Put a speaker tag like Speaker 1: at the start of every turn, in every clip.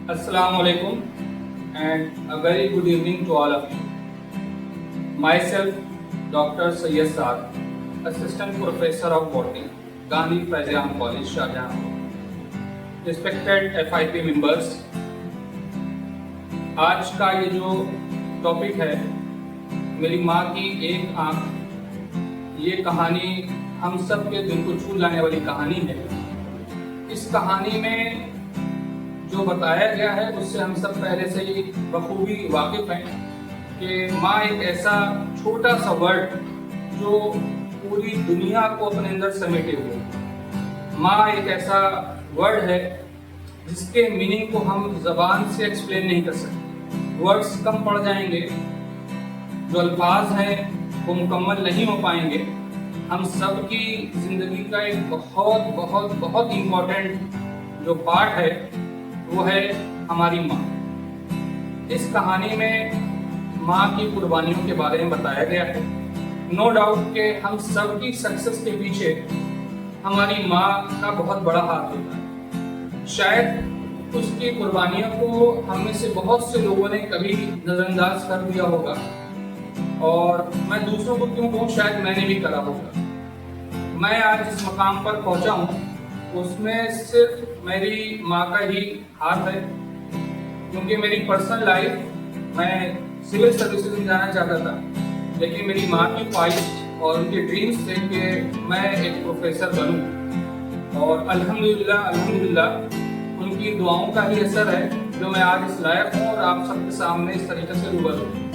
Speaker 1: Assalamu alaikum and a very good evening to all of you. Myself, Dr. Sayyid Saad, Assistant Professor of Botany, Gandhi Faiziam College, Shahjahanpur. Respected FIP members, आज का ये जो topic है मेरी माँ की एक आँख, ये कहानी हम सब के दिल को छू जाने वाली कहानी है। इस कहानी में जो बताया गया है उससे हम सब पहले से ही बखूबी वाकिफ हैं कि माँ एक ऐसा छोटा सा वर्ड जो पूरी दुनिया को अपने अंदर समेटे हुए। माँ एक ऐसा वर्ड है जिसके मीनिंग को हम ज़बान से एक्सप्लेन नहीं कर सकते। वर्ड्स कम पड़ जाएंगे, जो अल्फाज हैं वो मुकम्मल नहीं हो पाएंगे। हम सब की ज़िंदगी का एक बहुत बहुत बहुत इम्पोर्टेंट जो पार्ट है वो है हमारी माँ। इस कहानी में माँ की कुर्बानियों के बारे में बताया गया है। नो डाउट कि हम सब की सक्सेस के पीछे हमारी माँ का बहुत बड़ा हाथ होता है। शायद उसकी कुर्बानियों को हम में से बहुत से लोगों ने कभी नज़रअंदाज कर दिया होगा, और मैं दूसरों को क्यों कहूँ, शायद मैंने भी करा होगा। मैं आज जिस मकाम पर पहुँचा हूँ उसमें सिर्फ मेरी माँ का ही हाथ है, क्योंकि मेरी पर्सनल लाइफ मैं सिविल सर्विसेज में जाना चाहता था, लेकिन मेरी माँ की ख्वाहिश और उनके ड्रीम्स थे कि मैं एक प्रोफेसर बनूं, और अल्हम्दुलिल्लाह उनकी दुआओं का ही असर है जो मैं आज इस लायक हूँ और आप सबके सामने इस तरीके से रूबरू हूँ।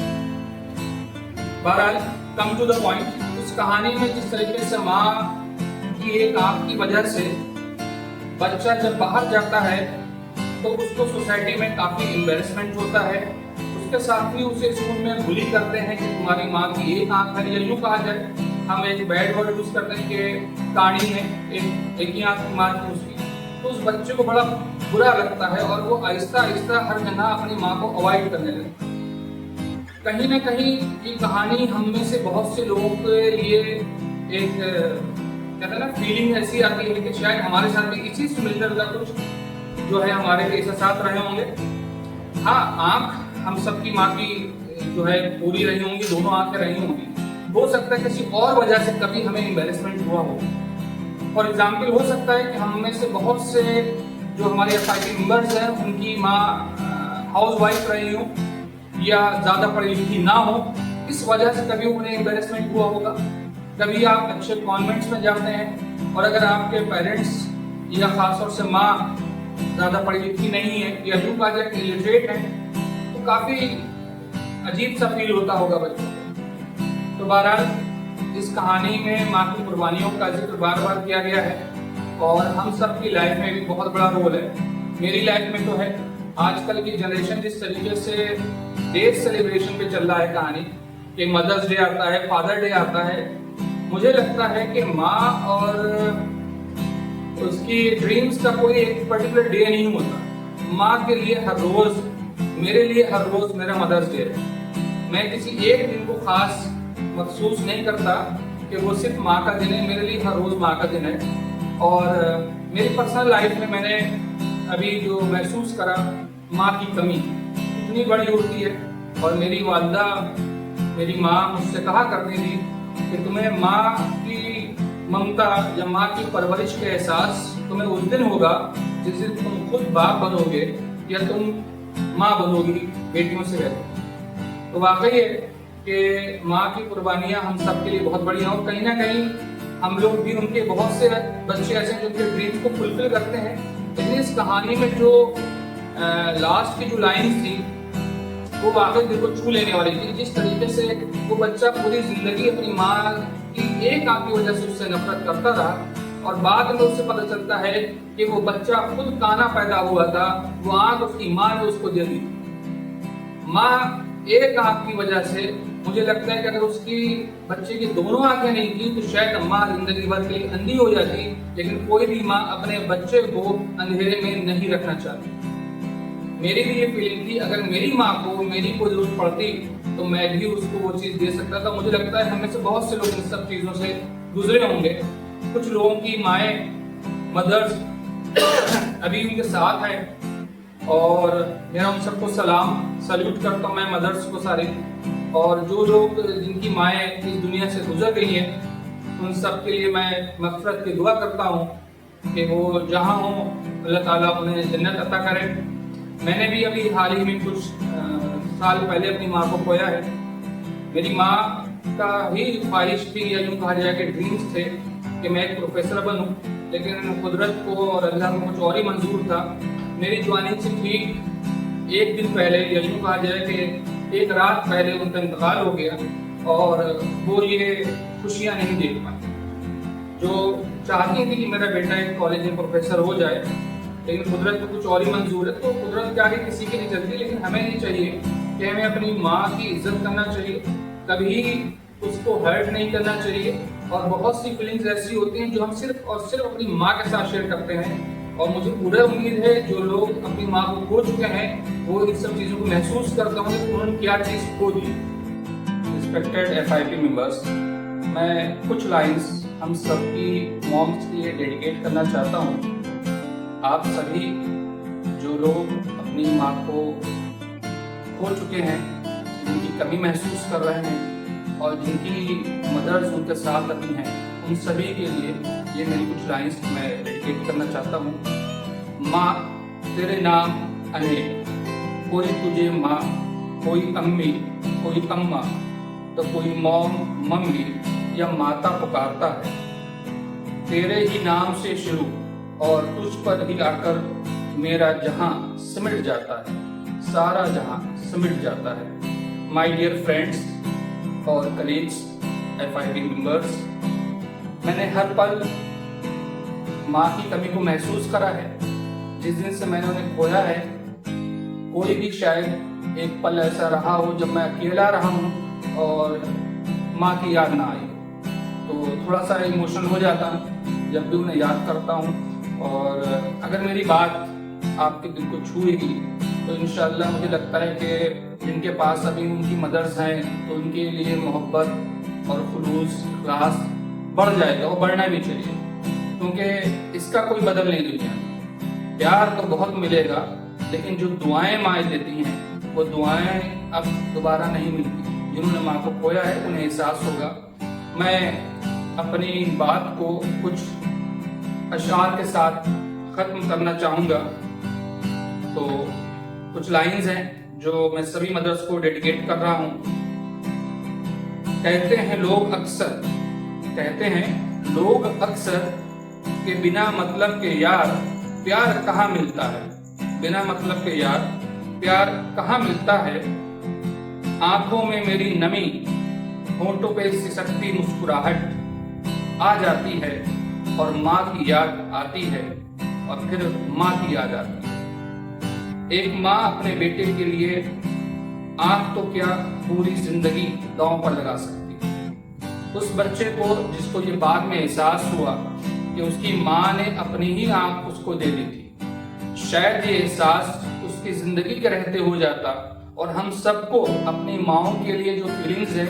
Speaker 1: बहरहाल कम टू द पॉइंट, उस कहानी में जिस तरीके से माँ की एक आँख की वजह से बच्चा जब बाहर जाता है तो उसको सोसाइटी में काफ़ी एम्बेरसमेंट होता है। उसके साथ ही उसे स्कूल में बुली करते हैं कि तुम्हारी माँ की एक आँख है, या यूँ कहा जाए हम एक बैड वर्ड यूज़ करते हैं कि काणी है, एक ही आँख की माँ की उसकी। तो उस बच्चे को बड़ा बुरा लगता है और वो आहिस्ता आहिस्ता हर जगह अपनी माँ को अवॉइड करने लगता है। कहीं ना कहीं ये कहानी हम में से बहुत से लोगों के लिए एक कहते हैं ना फीलिंग ऐसी आती है कि शायद हमारे साथ भी इसी से मिलकर का कुछ जो है हमारे ऐसा साथ रहे होंगे। हाँ, आँख हम सबकी माँ की जो है पूरी रही होंगी, दोनों आँखें रही होंगी। हो सकता है किसी और वजह से कभी हमें एम्बेरसमेंट हुआ हो। फॉर एग्जाम्पल, हो सकता है कि हम में से बहुत से जो हमारे FIP मेंबर्स हैं उनकी माँ हाउस वाइफ रही हो या ज़्यादा पढ़ी लिखी ना हो, इस वजह से कभी उन्हें एम्बेरसमेंट हुआ होगा। कभी आप अच्छे कॉन्वेंट्स में जाते हैं और अगर आपके पेरेंट्स या ख़ास तौर से माँ ज़्यादा पढ़ी लिखी नहीं है या यूँ कहा जाए इलिटरेट है, तो काफ़ी अजीब सा फील होता होगा बच्चों को। तो बहरहाल इस कहानी में माँ की कुर्बानियों का जिक्र बार बार किया गया है और हम सब की लाइफ में भी बहुत बड़ा रोल है। मेरी लाइफ में तो है। आजकल की जनरेशन जिस तरीके से डे सेलिब्रेशन पे चल रहा है कहानी कि मदर्स डे आता है, फादर डे आता है, मुझे लगता है कि माँ और उसकी ड्रीम्स का कोई एक पर्टिकुलर डे नहीं होता। माँ के लिए हर रोज़, मेरे लिए हर रोज़ मेरा मदर्स डे है। मैं किसी एक दिन को खास महसूस नहीं करता कि वो सिर्फ माँ का दिन है, मेरे लिए हर रोज़ माँ का दिन है। और मेरी पर्सनल लाइफ में मैंने अभी जो महसूस करा, माँ की कमी इतनी बड़ी होती है। और मेरी वालिदा, मेरी माँ मुझसे कहा करती थी कि तुम्हें माँ की ममता या माँ की परवरिश के एहसास तुम्हें उस दिन होगा जिस दिन तुम खुद बाप बनोगे या तुम माँ बनोगी बेटियों से रहकर। तो वाकई है कि माँ की कुर्बानियाँ हम सब के लिए बहुत बड़ी हैं, और कहीं ना कहीं हम लोग भी उनके बहुत से बच्चे ऐसे हैं जो उनके ड्रीम को फुलफिल करते हैं। लेकिन इस कहानी में जो लास्ट की जो लाइन्स थी वो वाकई दिल को छू लेने वाली थी। जिस तरीके से वो बच्चा पूरी जिंदगी अपनी माँ की एक आँख की वजह से उससे नफरत करता रहा, और बाद में उससे पता चलता है कि वो बच्चा खुद काना पैदा हुआ था, वो आँख उसकी माँ ने उसको दे दी। माँ एक आँख की वजह से मुझे लगता है कि अगर उसकी बच्चे की दोनों आँखें नहीं थी तो शायद माँ जिंदगी भर के लिए अंधी हो जाती। लेकिन कोई भी माँ अपने बच्चे को अंधेरे में नहीं रखना चाहती। मेरी भी ये फीलिंग थी, अगर मेरी माँ को मेरी कोई जरूरत पड़ती तो मैं भी उसको वो चीज़ दे सकता था। मुझे लगता है हमें से बहुत से लोग इन सब चीज़ों से गुजरे होंगे। कुछ लोगों की माएँ, मदर्स अभी उनके साथ हैं اور میرا ان سب کو سلام سلیوٹ کرتا ہوں میں مدرس کو سارے، اور جو لوگ جن کی مائیں اس دنیا سے گزر گئی ہیں ان سب کے لیے میں مغفرت کی دعا کرتا ہوں کہ وہ جہاں ہوں اللہ تعالیٰ انہیں جنت عطا کرے۔ میں نے بھی ابھی حال ہی میں کچھ سال پہلے اپنی ماں کو کھویا ہے۔ میری ماں کا ہی خواہش تھی یا یوں کہا جائے کہ ڈریمز تھے کہ میں ایک پروفیسر بنوں، لیکن قدرت کو اور اللہ کو کچھ اور ہی منظور تھا۔ میری جوانی سے ٹھیک ایک دن پہلے یا یوں کہا جائے کہ ایک رات پہلے ان کا انتقال ہو گیا، اور وہ یہ خوشیاں نہیں دیکھ پائی جو چاہتی تھی کہ میرا بیٹا ایک کالج میں پروفیسر ہو جائے، لیکن قدرت کو کچھ اور ہی منظور ہے۔ تو قدرت کیا ہے کسی کے نہیں چلتی، لیکن ہمیں نہیں چاہیے کہ ہمیں اپنی ماں کی عزت کرنا چاہیے، کبھی اس کو ہرٹ نہیں کرنا چاہیے۔ اور بہت سی فیلنگز ایسی ہوتی ہیں جو ہم صرف اور صرف اپنی ماں کے ساتھ شیئر کرتے ہیں، اور مجھے پورا امید ہے جو لوگ اپنی ماں کو کھو چکے ہیں وہ ان سب چیزوں کو محسوس کرتے ہوں کہ انہوں نے کیا چیز کھو دی۔ رسپیکٹڈ FIP ممبرس، میں کچھ لائنز ہم سب کی مومس کے لیے ڈیڈیکیٹ کرنا چاہتا ہوں۔ آپ سبھی جو لوگ اپنی ماں کو کھو چکے ہیں، جن کی کمی محسوس کر رہے ہیں اور جن کی مدرز ان کے ساتھ ابھی ہیں، ان سبھی کے لیے یہ میری کچھ لائنز میں ڈیڈیکیٹ کرنا چاہتا ہوں۔ ماں تیرے نام انیک، کوئی تجھے ماں، کوئی امی، کوئی اماں، تو کوئی موم، ممی یا ماتا پکارتا ہے۔ تیرے ہی نام سے شروع اور تجھ پر ہی آ کر میرا جہاں سمٹ جاتا ہے، سارا جہاں سمٹ جاتا ہے۔ مائی ڈیئر فرینڈس اور کلیگس، FIP ممبرس، میں نے ہر پل ماں کی کمی کو محسوس کرا ہے۔ جس دن سے میں نے انہیں کھویا ہے، کوئی بھی شاید ایک پل ایسا رہا ہو جب میں اکیلا رہا ہوں اور ماں کی یاد نہ آئی، تو تھوڑا سا ایموشنل ہو جاتا ہوں جب بھی انہیں یاد کرتا ہوں۔ اور اگر میری بات آپ کے دل کو چھوئے گی تو انشاءاللہ مجھے لگتا ہے کہ جن کے پاس ابھی ان کی مدرس ہیں تو ان کے لیے محبت اور خلوص، اخلاص بڑھ جائے گا، وہ بڑھنا بھی چاہیے، کیونکہ اس کا کوئی بدل نہیں دنیا میں۔ پیار تو بہت ملے گا، لیکن جو دعائیں مائیں دیتی ہیں وہ دعائیں اب دوبارہ نہیں ملتی۔ جنہوں نے ماں کو کھویا ہے انہیں احساس ہوگا۔ میں اپنی بات کو کچھ اشعار کے ساتھ ختم کرنا چاہوں گا۔ تو کچھ لائنز ہیں جو میں سبھی مدرس کو ڈیڈیکیٹ کر رہا ہوں۔ کہتے ہیں لوگ اکثر کہ بنا مطلب کے یار پیار کہاں ملتا ہے، بنا مطلب کے یار پیار کہاں ملتا ہے۔ آنکھوں میں میری نمی، ہونٹوں پہ سسکتی مسکراہٹ آ جاتی ہے، اور ماں کی یاد آتی ہے، اور پھر ماں کی یاد آتی ہے۔ ایک ماں اپنے بیٹے کے لیے آنکھ تو کیا پوری زندگی داؤں پر لگا سکتی۔ اس بچے کو جس کو یہ بعد میں احساس ہوا کہ اس کی ماں نے اپنی ہی آنکھ اس کو دے دی تھی، شاید یہ احساس اس کی زندگی کے رہتے ہو جاتا، اور ہم سب کو اپنی ماؤں کے لیے جو فیلنگز ہے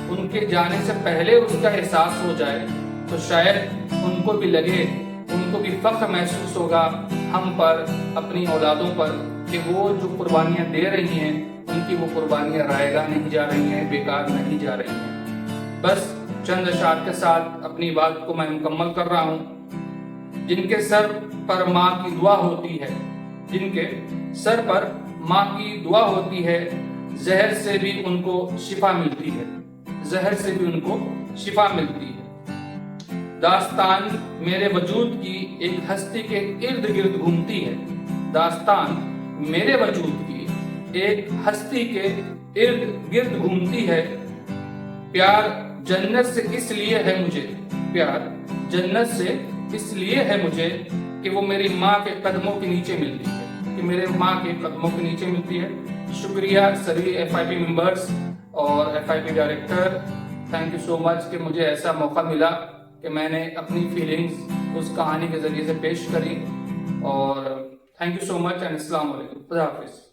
Speaker 1: ان کے جانے سے پہلے اس کا احساس ہو جائے تو شاید ان کو بھی لگے، ان کو بھی فخر محسوس ہوگا ہم پر، اپنی اولادوں پر، کہ وہ جو قربانیاں دے رہی ہیں ان کی وہ قربانیاں رائے گاہ نہیں جا رہی ہیں، بیکار نہیں جا رہی ہیں۔ بس چند اشعار کے ساتھ اپنی بات کو میں مکمل کر رہا ہوں۔ جن کے سر پر ماں کی دعا ہوتی ہے، جن کے سر پر ماں کی دعا ہوتی ہے، زہر سے بھی ان کو شفا ملتی ہے، زہر سے بھی ان کو شفا ملتی ہے۔ داستان میرے وجود کی ایک ہستی کے ارد گرد گھومتی ہے، داستان میرے وجود کی ایک ہستی کے ارد گرد گھومتی ہے۔ پیار جنت سے اس لیے ہے مجھے، پیار جنت سے اس لیے ہے مجھے کہ وہ میری ماں کے قدموں کے نیچے ملتی ہے، کہ میرے ماں کے قدموں کے نیچے ملتی ہے۔ شکریہ سبھی FIP ممبرس اور FIP director, thank you so much کہ مجھے ایسا موقع ملا کہ میں نے اپنی فیلنگز اس کہانی کے ذریعے سے پیش کری، اور thank you so much and السلام علیکم، خدا حافظ۔